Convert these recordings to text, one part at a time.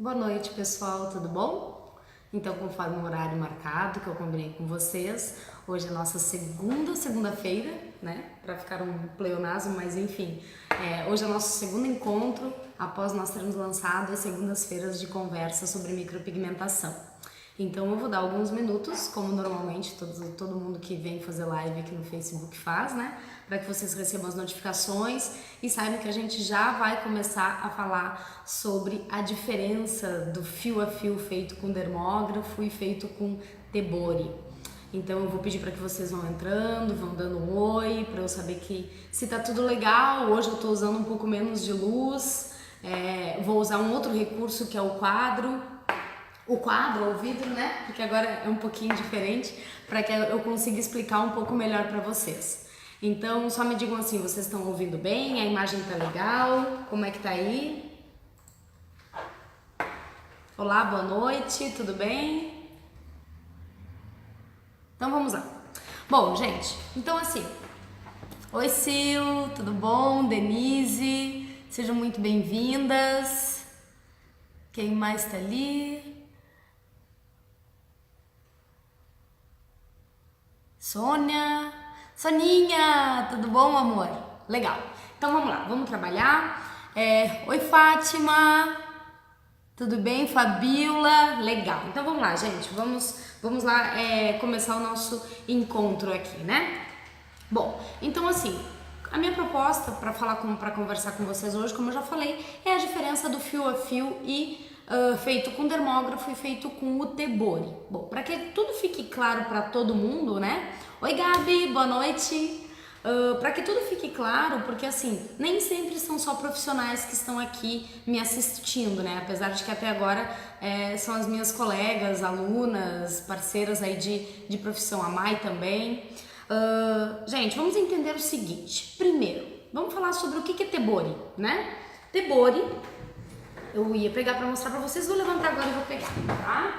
Boa noite, pessoal, tudo bom? Então, conforme o horário marcado que eu combinei com vocês, hoje é a nossa segunda-feira, né? Para ficar um pleonasmo, mas enfim, hoje é o nosso segundo encontro após nós termos lançado as segundas-feiras de conversa sobre micropigmentação. Então, eu vou dar alguns minutos, como normalmente todo mundo que vem fazer live aqui no Facebook faz, né? Para que vocês recebam as notificações e saibam que a gente já vai começar a falar sobre a diferença do fio a fio feito com dermógrafo e feito com tebori. Então eu vou pedir para que vocês vão entrando, vão dando um oi, para eu saber que se tá tudo legal. Hoje eu estou usando um pouco menos de luz, vou usar um outro recurso que é o quadro ou o vidro, né? Porque agora é um pouquinho diferente, para que eu consiga explicar um pouco melhor para vocês. Então, só me digam assim, vocês estão ouvindo bem? A imagem tá legal? Como é que tá aí? Olá, boa noite, tudo bem? Então vamos lá. Bom, gente, então assim, oi Sil, tudo bom? Denise, sejam muito bem-vindas. Quem mais tá ali? Sônia, Soninha, tudo bom, amor? Legal. Então vamos lá, vamos trabalhar. Oi, Fátima, tudo bem, Fabiola? Legal. Então vamos lá, gente. Vamos lá começar o nosso encontro aqui, né? Bom, então assim, a minha proposta para conversar com vocês hoje, como eu já falei, é a diferença do fio a fio e feito com dermógrafo e feito com o tebori. Bom, para que tudo fique claro para todo mundo, né? Oi, Gabi, boa noite. Para que tudo fique claro, porque assim, nem sempre são só profissionais que estão aqui me assistindo, né? Apesar de que até agora são as minhas colegas, alunas, parceiras aí de profissão, a Mai também. Gente, vamos entender o seguinte. Primeiro, vamos falar sobre o que é tebori, né? Tebori, eu ia pegar para mostrar para vocês, vou levantar agora e vou pegar, tá?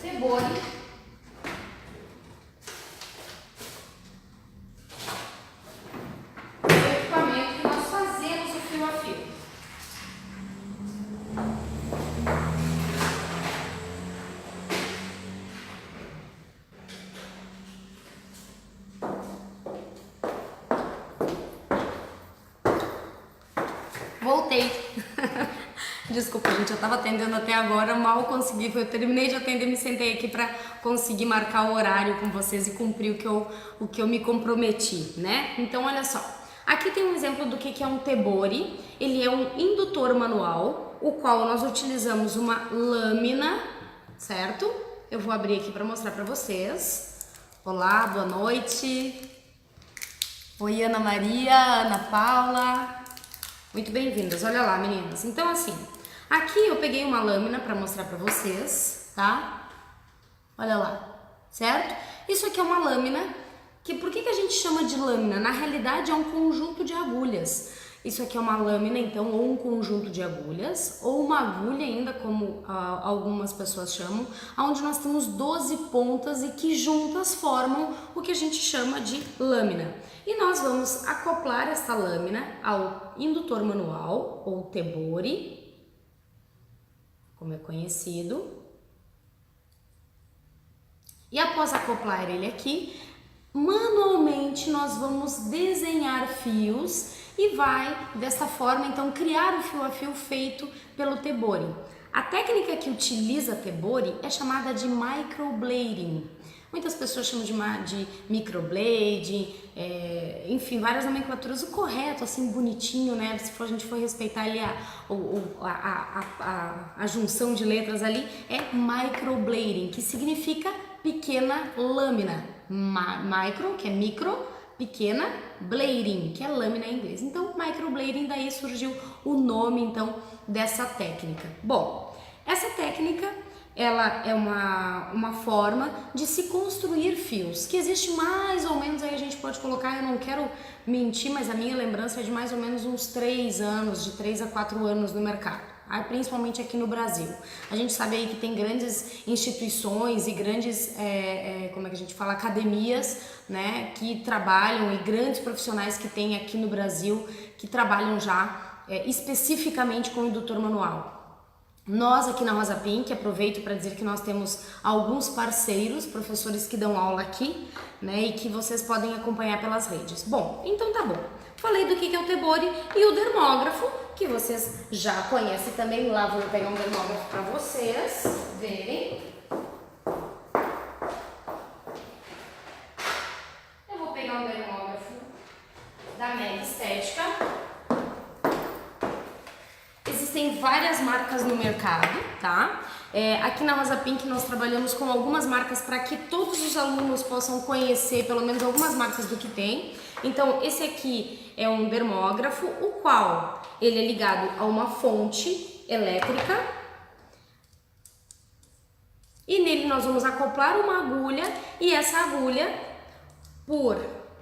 Tebori é o equipamento que nós fazemos o fio a fio. Voltei. Desculpa, gente, eu tava atendendo até agora, mal consegui, eu terminei de atender, me sentei aqui para conseguir marcar o horário com vocês e cumprir o que eu me comprometi, né? Então, olha só, aqui tem um exemplo do que é um tebori. Ele é um indutor manual, o qual nós utilizamos uma lâmina, certo? Eu vou abrir aqui para mostrar para vocês. Olá, boa noite. Oi, Ana Maria, Ana Paula. Muito bem-vindas. Olha lá, meninas. Então, assim, aqui eu peguei uma lâmina para mostrar para vocês, tá? Olha lá, certo? Isso aqui é uma lâmina que, por que a gente chama de lâmina? Na realidade, é um conjunto de agulhas. Isso aqui é uma lâmina, então, ou um conjunto de agulhas, ou uma agulha ainda, como algumas pessoas chamam, onde nós temos 12 pontas e que juntas formam o que a gente chama de lâmina. E nós vamos acoplar essa lâmina ao indutor manual, ou tebori, como é conhecido. E após acoplar ele aqui, manualmente nós vamos desenhar fios e vai, dessa forma, então, criar o fio a fio feito pelo tebori. A técnica que utiliza tebori é chamada de microblading. Muitas pessoas chamam de microblade, enfim, várias nomenclaturas. O correto, assim, bonitinho, né? Se a gente for respeitar ali a junção de letras ali, é microblading, que significa pequena lâmina. Micro, que é micro, pequena, blading, que é lâmina em inglês. Então, microblading, daí surgiu o nome, então, dessa técnica. Bom, essa técnica, ela é uma forma de se construir fios, que existe mais ou menos, aí a gente pode colocar, eu não quero mentir, mas a minha lembrança é de mais ou menos uns 3 anos, de 3 a 4 anos no mercado. Principalmente aqui no Brasil. A gente sabe aí que tem grandes instituições e grandes, como é que a gente fala, academias, né, que trabalham, e grandes profissionais que tem aqui no Brasil que trabalham já especificamente com indutor manual. Nós aqui na Rosa Pink, aproveito para dizer que nós temos alguns parceiros, professores que dão aula aqui, né, e que vocês podem acompanhar pelas redes. Bom, então tá bom. Falei do que é o Tebori e o dermógrafo, que vocês já conhecem também. Lá vou pegar um dermógrafo para vocês verem. Eu vou pegar um dermógrafo da Mega Estética. Existem várias marcas no mercado, tá? Aqui na Rosa Pink nós trabalhamos com algumas marcas para que todos os alunos possam conhecer pelo menos algumas marcas do que tem. Então esse aqui é um dermógrafo, o qual ele é ligado a uma fonte elétrica e nele nós vamos acoplar uma agulha e essa agulha, por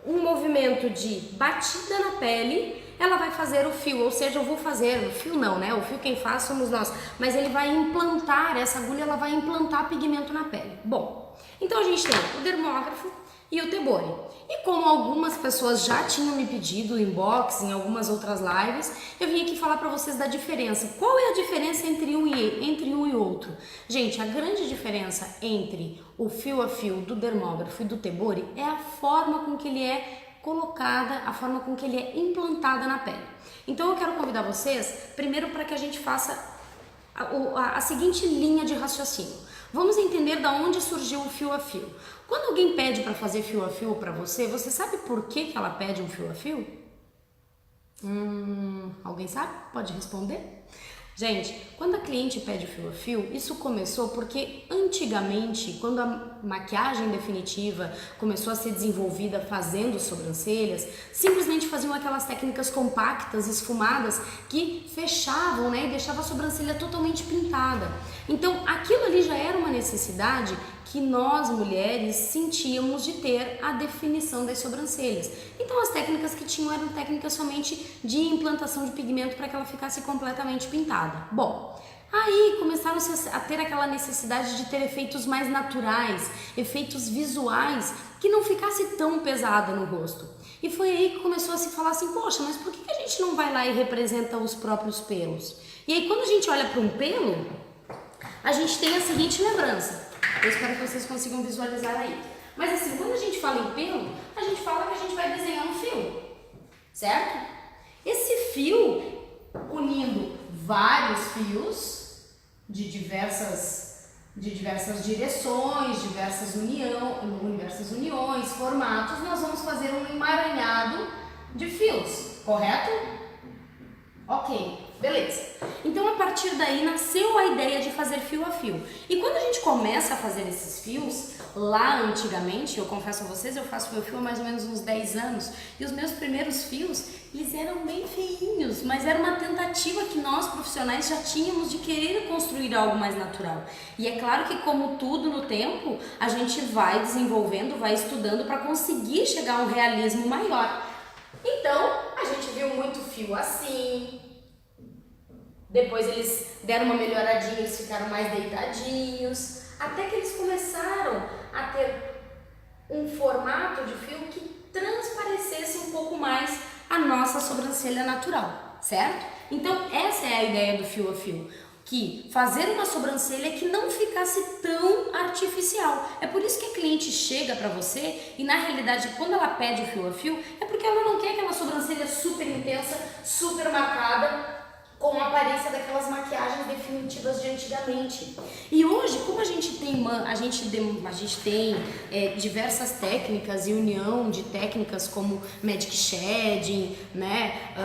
um movimento de batida na pele, ela vai fazer o fio, ou seja, eu vou fazer, o fio não, né? O fio quem faz somos nós, mas ele vai implantar, essa agulha ela vai implantar pigmento na pele. Bom, então a gente tem o dermógrafo e o Tebori. E como algumas pessoas já tinham me pedido em inbox, em algumas outras lives, eu vim aqui falar para vocês da diferença. Qual é a diferença entre um e outro? Gente, a grande diferença entre o fio a fio do dermógrafo e do Tebori é a forma com que ele é colocada, a forma com que ele é implantada na pele. Então eu quero convidar vocês, primeiro, para que a gente faça a seguinte linha de raciocínio. Vamos entender da onde surgiu o fio a fio. Quando alguém pede para fazer fio a fio para você, você sabe por que ela pede um fio a fio? Alguém sabe? Pode responder? Gente, quando a cliente pede o fio a fio, isso começou porque antigamente, quando a maquiagem definitiva começou a ser desenvolvida fazendo sobrancelhas, simplesmente faziam aquelas técnicas compactas, esfumadas, que fechavam, né, e deixavam a sobrancelha totalmente pintada. Então, aquilo ali já era uma necessidade que nós, mulheres, sentíamos de ter a definição das sobrancelhas. Então as técnicas que tinham eram técnicas somente de implantação de pigmento para que ela ficasse completamente pintada. Bom, aí começaram a ter aquela necessidade de ter efeitos mais naturais, efeitos visuais, que não ficasse tão pesada no rosto. E foi aí que começou a se falar assim, poxa, mas por que a gente não vai lá e representa os próprios pelos? E aí quando a gente olha para um pelo, a gente tem a seguinte lembrança. Eu espero que vocês consigam visualizar aí. Mas assim, quando a gente fala em pelo, a gente fala que a gente vai desenhar um fio, certo? Esse fio, unindo vários fios de diversas direções, diversas uniões, formatos, nós vamos fazer um emaranhado de fios, correto? Ok, beleza. Então a partir daí nasceu a ideia de fazer fio a fio. E quando a gente começa a fazer esses fios, lá antigamente, eu confesso a vocês, eu faço fio a fio há mais ou menos uns 10 anos, e os meus primeiros fios, eles eram bem feinhos, mas era uma tentativa que nós profissionais já tínhamos de querer construir algo mais natural. E é claro que, como tudo no tempo, a gente vai desenvolvendo, vai estudando para conseguir chegar a um realismo maior. Então, a gente viu muito fio assim, depois eles deram uma melhoradinha, eles ficaram mais deitadinhos, até que eles começaram a ter um formato de fio que transparecesse um pouco mais a nossa sobrancelha natural, certo? Então essa é a ideia do fio a fio, que fazer uma sobrancelha que não ficasse tão artificial. É por isso que a cliente chega para você e na realidade quando ela pede o fio a fio é porque ela não quer aquela sobrancelha super intensa, super marcada, com a aparência daquelas maquiagens definitivas de antigamente. E hoje, como a gente tem diversas técnicas e união de técnicas como Magic Shading, né,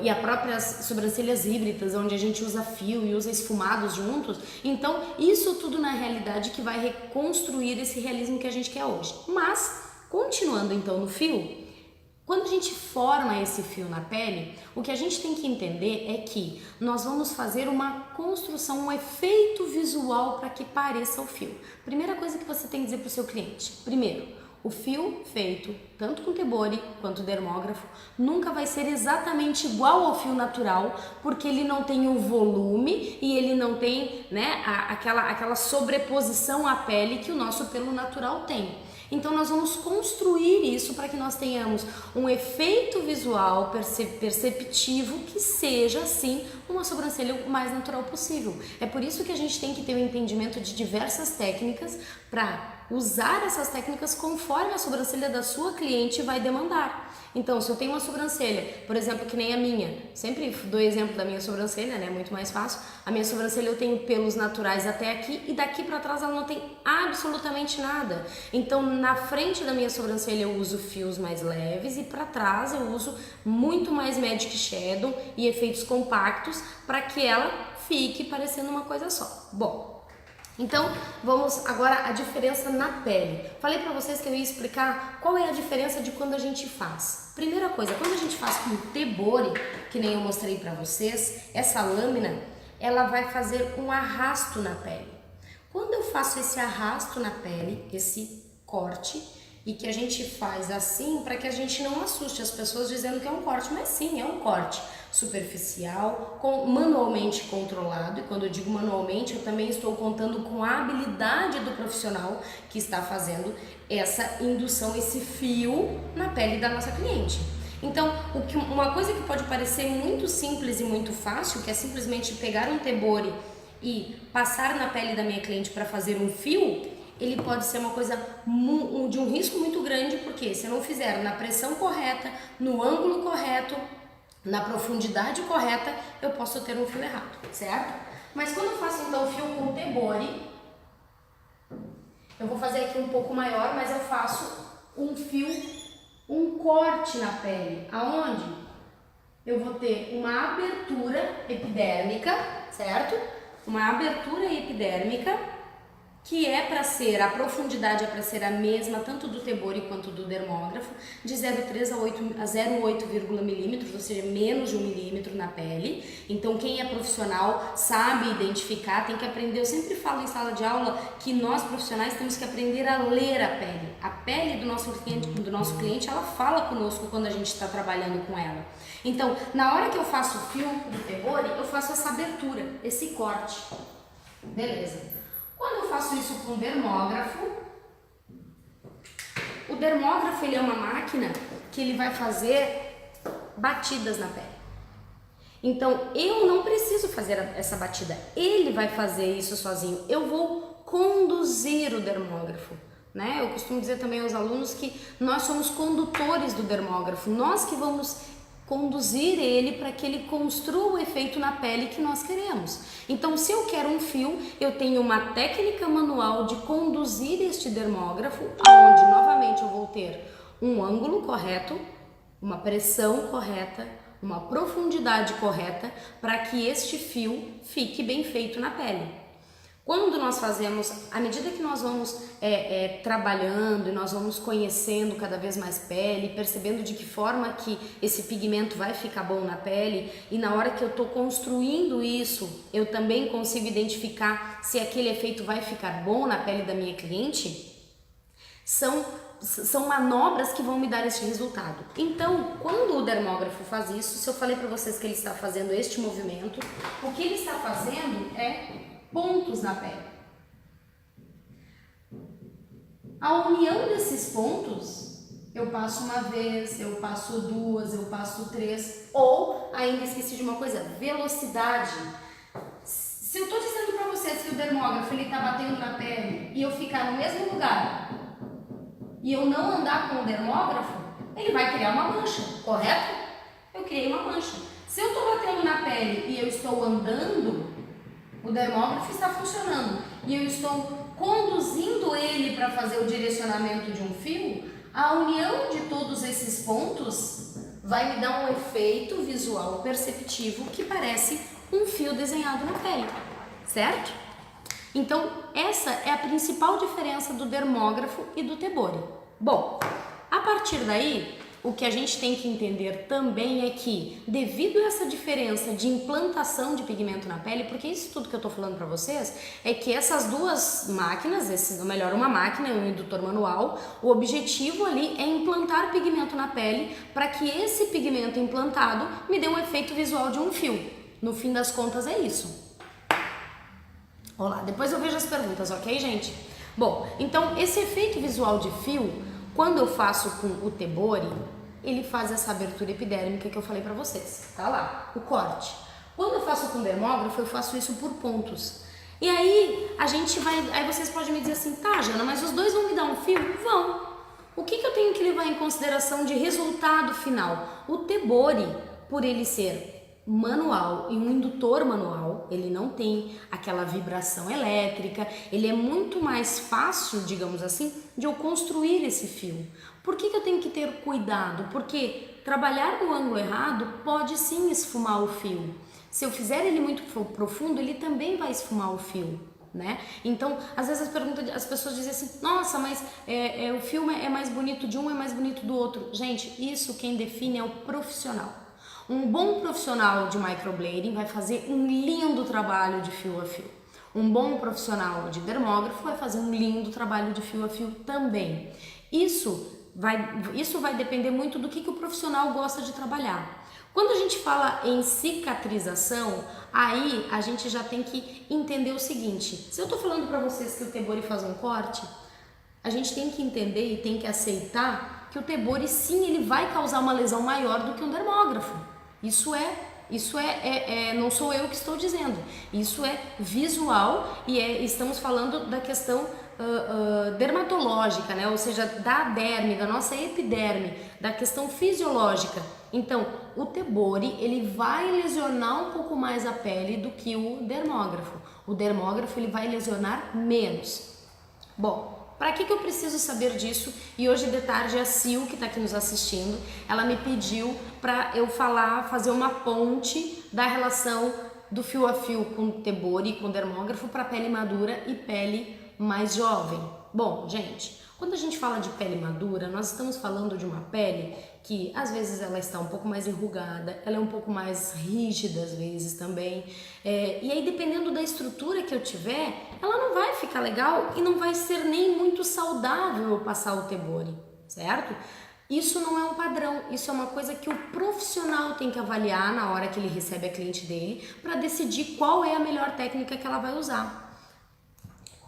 e as próprias sobrancelhas híbridas, onde a gente usa fio e usa esfumados juntos, então isso tudo na realidade que vai reconstruir esse realismo que a gente quer hoje. Mas, continuando então no fio, quando a gente forma esse fio na pele, o que a gente tem que entender é que nós vamos fazer uma construção, um efeito visual para que pareça o fio. Primeira coisa que você tem que dizer para o seu cliente. Primeiro, o fio feito, tanto com Tebori quanto dermógrafo, nunca vai ser exatamente igual ao fio natural, porque ele não tem o volume e ele não tem, né, aquela sobreposição à pele que o nosso pelo natural tem. Então nós vamos construir isso para que nós tenhamos um efeito visual perceptivo que seja, assim, uma sobrancelha o mais natural possível. É por isso que a gente tem que ter um entendimento de diversas técnicas para usar essas técnicas conforme a sobrancelha da sua cliente vai demandar. Então, se eu tenho uma sobrancelha, por exemplo, que nem a minha, sempre dou exemplo da minha sobrancelha, né? Muito mais fácil. A minha sobrancelha eu tenho pelos naturais até aqui e daqui para trás ela não tem absolutamente nada. Então, na frente da minha sobrancelha eu uso fios mais leves e para trás eu uso muito mais Magic Shadow e efeitos compactos para que ela fique parecendo uma coisa só. Bom, então, vamos agora à diferença na pele. Falei pra vocês que eu ia explicar qual é a diferença de quando a gente faz. Primeira coisa, quando a gente faz com tebori, que nem eu mostrei pra vocês, essa lâmina, ela vai fazer um arrasto na pele. Quando eu faço esse arrasto na pele, esse corte, e que a gente faz assim para que a gente não assuste as pessoas dizendo que é um corte, mas sim, é um corte superficial, manualmente controlado, e quando eu digo manualmente, eu também estou contando com a habilidade do profissional que está fazendo essa indução, esse fio na pele da nossa cliente. Então, uma coisa que pode parecer muito simples e muito fácil, que é simplesmente pegar um tebori e passar na pele da minha cliente para fazer um fio, ele pode ser uma coisa de um risco muito grande, porque se eu não fizer na pressão correta, no ângulo correto, na profundidade correta, eu posso ter um fio errado, certo? Mas quando eu faço então o fio com tebori, eu vou fazer aqui um pouco maior, mas eu faço um fio, um corte na pele, aonde eu vou ter uma abertura epidérmica, certo? Uma abertura epidérmica, que é para ser, a profundidade é para ser a mesma, tanto do tebori quanto do dermógrafo, de 0,3 a 0,8 milímetros, ou seja, menos de 1 milímetro na pele. Então, quem é profissional sabe identificar, tem que aprender. Eu sempre falo em sala de aula que nós profissionais temos que aprender a ler a pele. A pele do nosso cliente, ela fala conosco quando a gente está trabalhando com ela. Então, na hora que eu faço o fio do tebori, eu faço essa abertura, esse corte. Beleza. Quando eu faço isso com o dermógrafo ele é uma máquina que ele vai fazer batidas na pele. Então, eu não preciso fazer essa batida, ele vai fazer isso sozinho. Eu vou conduzir o dermógrafo, né? Eu costumo dizer também aos alunos que nós somos condutores do dermógrafo, nós que vamos conduzir ele para que ele construa o efeito na pele que nós queremos. Então, se eu quero um fio, eu tenho uma técnica manual de conduzir este dermógrafo, onde novamente eu vou ter um ângulo correto, uma pressão correta, uma profundidade correta, para que este fio fique bem feito na pele. Quando nós fazemos, à medida que nós vamos trabalhando e nós vamos conhecendo cada vez mais pele, percebendo de que forma que esse pigmento vai ficar bom na pele, e na hora que eu estou construindo isso, eu também consigo identificar se aquele efeito vai ficar bom na pele da minha cliente, são manobras que vão me dar esse resultado. Então, quando o dermógrafo faz isso, se eu falei para vocês que ele está fazendo este movimento, o que ele está fazendo é pontos na pele. A união desses pontos, eu passo uma vez, eu passo duas, eu passo três, ou, ainda esqueci de uma coisa, velocidade. Se eu estou dizendo para vocês que o dermógrafo ele está batendo na pele e eu ficar no mesmo lugar e eu não andar com o dermógrafo, ele vai criar uma mancha, correto? Eu criei uma mancha. Se eu estou batendo na pele e eu estou andando, o dermógrafo está funcionando e eu estou conduzindo ele para fazer o direcionamento de um fio, a união de todos esses pontos vai me dar um efeito visual perceptivo que parece um fio desenhado na pele, certo? Então, essa é a principal diferença do dermógrafo e do tebori. Bom, a partir daí, o que a gente tem que entender também é que, devido a essa diferença de implantação de pigmento na pele, porque isso tudo que eu estou falando para vocês é que essas duas máquinas, ou melhor, uma máquina e um indutor manual, o objetivo ali é implantar pigmento na pele para que esse pigmento implantado me dê um efeito visual de um fio. No fim das contas é isso. Olá, depois eu vejo as perguntas, ok, gente? Bom, então esse efeito visual de fio, quando eu faço com o Tebori, ele faz essa abertura epidérmica que eu falei pra vocês, tá lá, o corte. Quando eu faço com dermógrafo, eu faço isso por pontos. E aí aí vocês podem me dizer assim, tá, Jana, mas os dois vão me dar um fio? Vão. O que eu tenho que levar em consideração de resultado final? O Tebori, por ele ser manual e um indutor manual, ele não tem aquela vibração elétrica, ele é muito mais fácil, digamos assim, de eu construir esse fio. Por que eu tenho que ter cuidado? Porque trabalhar no ângulo errado pode sim esfumar o fio. Se eu fizer ele muito profundo, ele também vai esfumar o fio, né? Então, às vezes as pessoas dizem assim, nossa, mas o filme é mais bonito de um, é mais bonito do outro. Gente, isso quem define é o profissional. Um bom profissional de microblading vai fazer um lindo trabalho de fio a fio. Um bom profissional de dermógrafo vai fazer um lindo trabalho de fio a fio também. Isso vai depender muito do que o profissional gosta de trabalhar. Quando a gente fala em cicatrização, aí a gente já tem que entender o seguinte, se eu tô falando para vocês que o Tebori faz um corte, a gente tem que entender e tem que aceitar que o Tebori sim, ele vai causar uma lesão maior do que um dermógrafo. Isso não sou eu que estou dizendo, isso é visual e estamos falando da questão dermatológica, né? Ou seja, da derme, da nossa epiderme, da questão fisiológica. Então, o Tebori, ele vai lesionar um pouco mais a pele do que o dermógrafo. O dermógrafo, ele vai lesionar menos. Bom, para que eu preciso saber disso? E hoje de tarde a Sil, que está aqui nos assistindo, ela me pediu para eu fazer uma ponte da relação do fio a fio com o Tebori, com o dermógrafo, para pele madura e pele mais jovem. Bom, gente, quando a gente fala de pele madura, nós estamos falando de uma pele que às vezes ela está um pouco mais enrugada, ela é um pouco mais rígida às vezes também, e aí dependendo da estrutura que eu tiver, ela não vai ficar legal e não vai ser nem muito saudável eu passar o Tebori, certo? Isso não é um padrão, isso é uma coisa que o profissional tem que avaliar na hora que ele recebe a cliente dele para decidir qual é a melhor técnica que ela vai usar.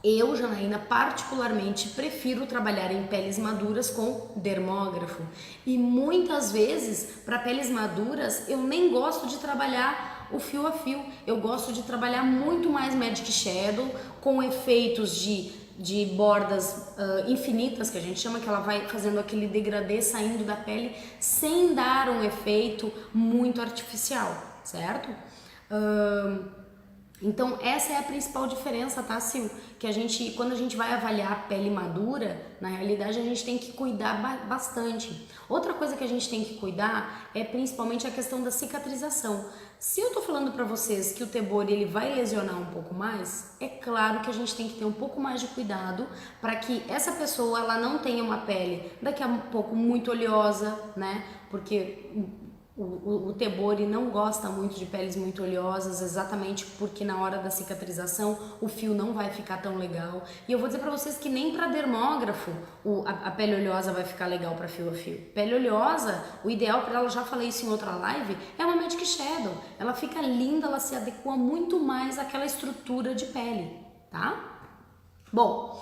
Eu, Janaína, particularmente prefiro trabalhar em peles maduras com dermógrafo e muitas vezes para peles maduras eu nem gosto de trabalhar o fio a fio, eu gosto de trabalhar muito mais Magic Shadow com efeitos de bordas infinitas, que a gente chama, que ela vai fazendo aquele degradê saindo da pele sem dar um efeito muito artificial, certo? Então essa é a principal diferença, tá, Sil? Que quando a gente vai avaliar a pele madura, na realidade a gente tem que cuidar bastante. Outra coisa que a gente tem que cuidar é principalmente a questão da cicatrização. Se eu tô falando pra vocês que o Tebori ele vai lesionar um pouco mais, é claro que a gente tem que ter um pouco mais de cuidado para que essa pessoa ela não tenha uma pele daqui a pouco muito oleosa, né? Porque o Tebori não gosta muito de peles muito oleosas, exatamente porque na hora da cicatrização o fio não vai ficar tão legal. E eu vou dizer pra vocês que nem pra dermógrafo a pele oleosa vai ficar legal pra fio a fio. Pele oleosa, o ideal pra ela, já falei isso em outra live, é uma Magic Shadow. Ela fica linda, ela se adequa muito mais àquela estrutura de pele, tá? Bom,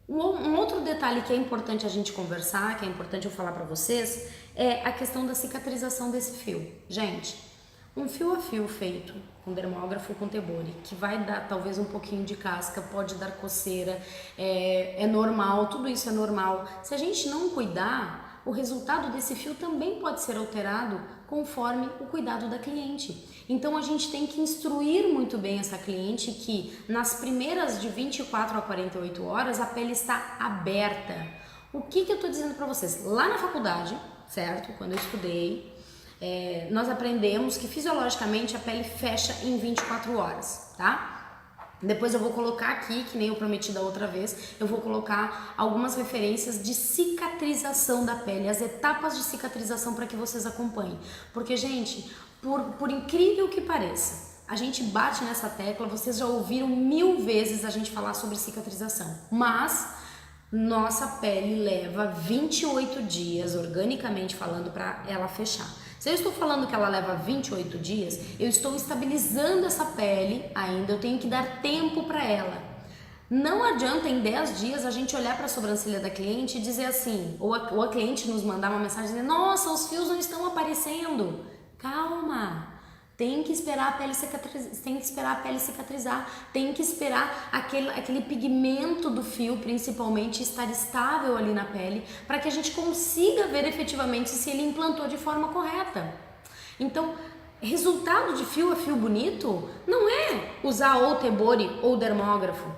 um outro detalhe que é importante a gente conversar, que é importante eu falar pra vocês, é a questão da cicatrização desse fio. Gente, um fio a fio feito com dermógrafo com Tebori, que vai dar talvez um pouquinho de casca, pode dar coceira, é normal, tudo isso é normal. Se a gente não cuidar, o resultado desse fio também pode ser alterado conforme o cuidado da cliente. Então a gente tem que instruir muito bem essa cliente que nas primeiras de 24 a 48 horas a pele está aberta. O que eu tô dizendo para vocês? Lá na faculdade, certo? Quando eu estudei, nós aprendemos que fisiologicamente a pele fecha em 24 horas, tá? Depois eu vou colocar aqui, que nem eu prometi da outra vez, eu vou colocar algumas referências de cicatrização da pele, as etapas de cicatrização para que vocês acompanhem. Porque, gente, por incrível que pareça, a gente bate nessa tecla, vocês já ouviram 1000 vezes a gente falar sobre cicatrização, mas nossa pele leva 28 dias, organicamente falando, para ela fechar. Se eu estou falando que ela leva 28 dias, eu estou estabilizando essa pele ainda, eu tenho que dar tempo para ela. Não adianta em 10 dias a gente olhar para a sobrancelha da cliente e dizer assim, ou a cliente nos mandar uma mensagem dizendo, nossa, os fios não estão aparecendo. Calma, tem que esperar a pele cicatrizar, tem que esperar aquele pigmento do fio, principalmente, estar estável ali na pele, para que a gente consiga ver efetivamente se ele implantou de forma correta. Então, resultado de fio a fio bonito não é usar ou Tebori ou dermógrafo.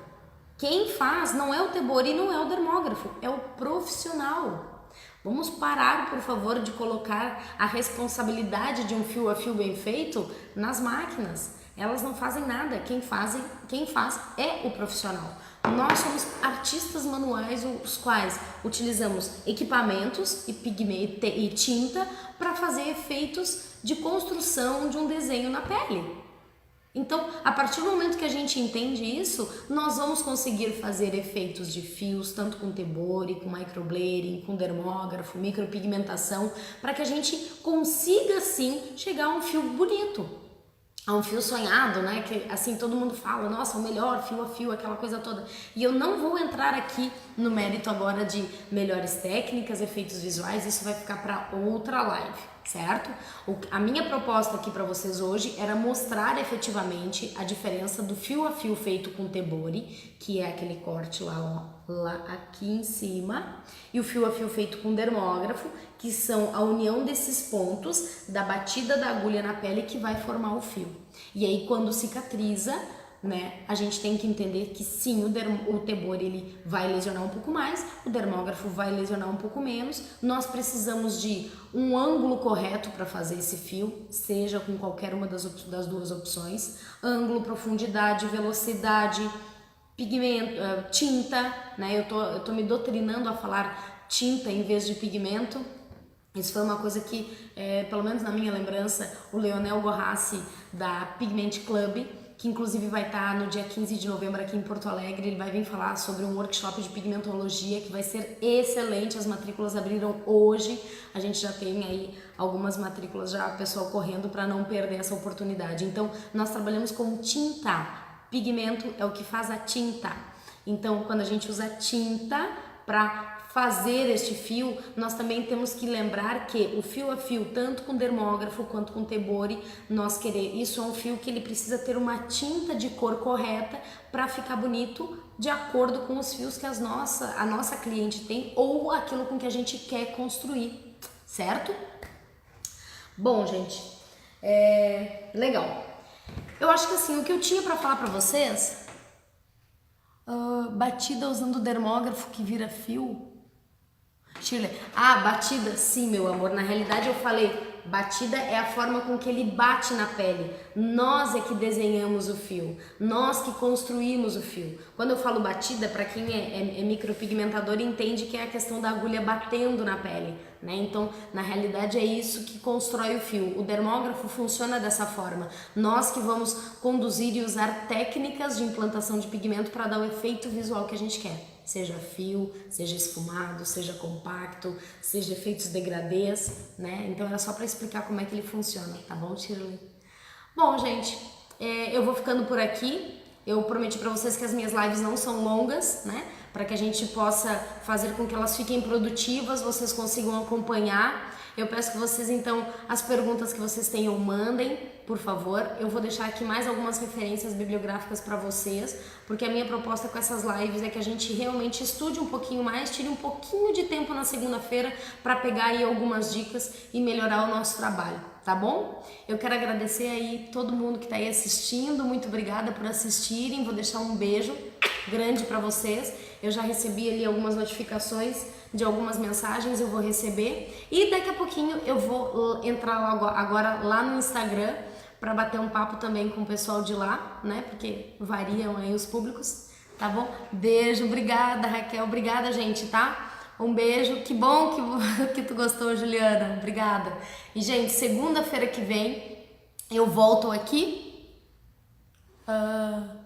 Quem faz não é o Tebori e não é o dermógrafo, é o profissional. Vamos parar, por favor, de colocar a responsabilidade de um fio a fio bem feito nas máquinas. Elas não fazem nada, quem faz é o profissional. Nós somos artistas manuais, os quais utilizamos equipamentos e pigmento e tinta para fazer efeitos de construção de um desenho na pele. Então, a partir do momento que a gente entende isso, nós vamos conseguir fazer efeitos de fios, tanto com Tebori, com microblading, com dermógrafo, micropigmentação, para que a gente consiga, sim, chegar a um fio bonito, a um fio sonhado, né? Que assim todo mundo fala, nossa, o melhor fio a fio, aquela coisa toda. E eu não vou entrar aqui no mérito agora de melhores técnicas, efeitos visuais, isso vai ficar para outra live, certo? A minha proposta aqui para vocês hoje era mostrar efetivamente a diferença do fio a fio feito com Tebori, que é aquele corte lá, ó, lá aqui em cima, e o fio a fio feito com dermógrafo, que são a união desses pontos da batida da agulha na pele que vai formar o fio. E aí quando cicatriza, né, a gente tem que entender que sim, o Tebori ele vai lesionar um pouco mais, o dermógrafo vai lesionar um pouco menos. Nós precisamos de um ângulo correto para fazer esse fio, seja com qualquer uma das duas opções, ângulo, profundidade, velocidade, pigmento, tinta, né? Eu tô me doutrinando a falar tinta em vez de pigmento. Isso foi uma coisa que, pelo menos na minha lembrança, o Leonel Gorrassi da Pigment Club, que inclusive vai estar no dia 15 de novembro aqui em Porto Alegre, ele vai vir falar sobre um workshop de pigmentologia que vai ser excelente. As matrículas abriram hoje, a gente já tem aí algumas matrículas já, pessoal correndo para não perder essa oportunidade. Então, nós trabalhamos com tinta, pigmento é o que faz a tinta. Então, quando a gente usa tinta para fazer este fio, nós também temos que lembrar que o fio a fio, tanto com dermógrafo quanto com Tebori, isso é um fio que ele precisa ter uma tinta de cor correta para ficar bonito de acordo com os fios que a nossa cliente tem ou aquilo com que a gente quer construir, certo? Bom, gente, legal. Eu acho que assim, o que eu tinha para falar para vocês, batida usando dermógrafo que vira fio. Shirley, batida, sim, meu amor. Na realidade eu falei, batida é a forma com que ele bate na pele. Nós é que desenhamos o fio, nós que construímos o fio. Quando eu falo batida, para quem é micropigmentador, entende que é a questão da agulha batendo na pele, né? Então, na realidade é isso que constrói o fio. O dermógrafo funciona dessa forma. Nós que vamos conduzir e usar técnicas de implantação de pigmento para dar o efeito visual que a gente quer. Seja fio, seja esfumado, seja compacto, seja efeitos degradês, né? Então era só para explicar como é que ele funciona, tá bom, Shirley? Bom, gente, eu vou ficando por aqui. Eu prometi para vocês que as minhas lives não são longas, né? Para que a gente possa fazer com que elas fiquem produtivas, vocês consigam acompanhar. Eu peço que vocês, então, as perguntas que vocês tenham, mandem, por favor. Eu vou deixar aqui mais algumas referências bibliográficas para vocês, porque a minha proposta com essas lives é que a gente realmente estude um pouquinho mais, tire um pouquinho de tempo na segunda-feira para pegar aí algumas dicas e melhorar o nosso trabalho, tá bom? Eu quero agradecer aí todo mundo que está aí assistindo, muito obrigada por assistirem, vou deixar um beijo grande para vocês. Eu já recebi ali algumas notificações de algumas mensagens, eu vou receber e daqui a pouquinho eu vou entrar agora lá no Instagram para bater um papo também com o pessoal de lá, né? Porque variam aí os públicos, tá bom? Beijo, obrigada Raquel, obrigada gente, tá? Um beijo, que bom que tu gostou, Juliana, obrigada. E gente, segunda-feira que vem eu volto aqui.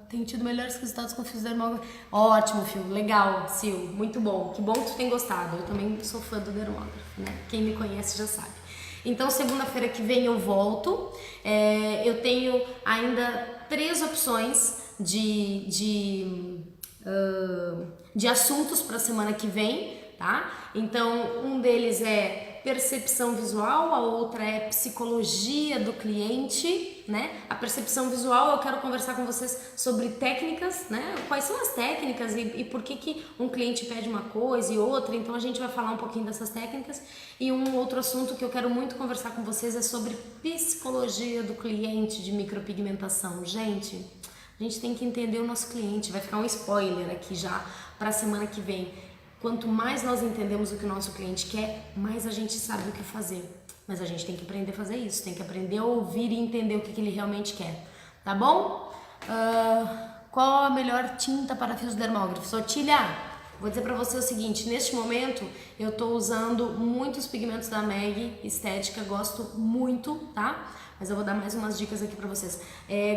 Tenho tido melhores resultados com fios dermógrafo. Ótimo, Fio, legal, Sil, muito bom. Que bom que tu tem gostado. Eu também sou fã do dermógrafo, né? Quem me conhece já sabe. Então, segunda-feira que vem eu volto. Eu tenho ainda 3 opções de de assuntos para a semana que vem, tá? Então, um deles é percepção visual, a outra é psicologia do cliente, né? A percepção visual eu quero conversar com vocês sobre técnicas, né? Quais são as técnicas e por que um cliente pede uma coisa e outra, então a gente vai falar um pouquinho dessas técnicas. E um outro assunto que eu quero muito conversar com vocês é sobre psicologia do cliente de micropigmentação. Gente, a gente tem que entender o nosso cliente, vai ficar um spoiler aqui já para a semana que vem. Quanto mais nós entendemos o que o nosso cliente quer, mais a gente sabe o que fazer. Mas a gente tem que aprender a fazer isso, tem que aprender a ouvir e entender o que ele realmente quer, tá bom? Qual a melhor tinta para fios dermógrafos? Otília, vou dizer pra você o seguinte, neste momento eu tô usando muitos pigmentos da Meg Estética, gosto muito, tá? Mas eu vou dar mais umas dicas aqui pra vocês.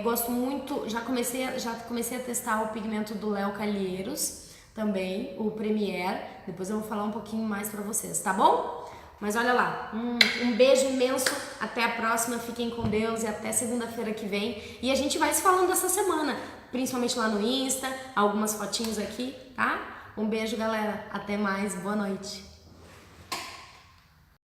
Gosto muito, já comecei a testar o pigmento do Léo Calheiros, também, o Premier, depois eu vou falar um pouquinho mais pra vocês, tá bom? Mas olha lá, um beijo imenso, até a próxima, fiquem com Deus e até segunda-feira que vem. E a gente vai se falando essa semana, principalmente lá no Insta, algumas fotinhos aqui, tá? Um beijo, galera, até mais, boa noite.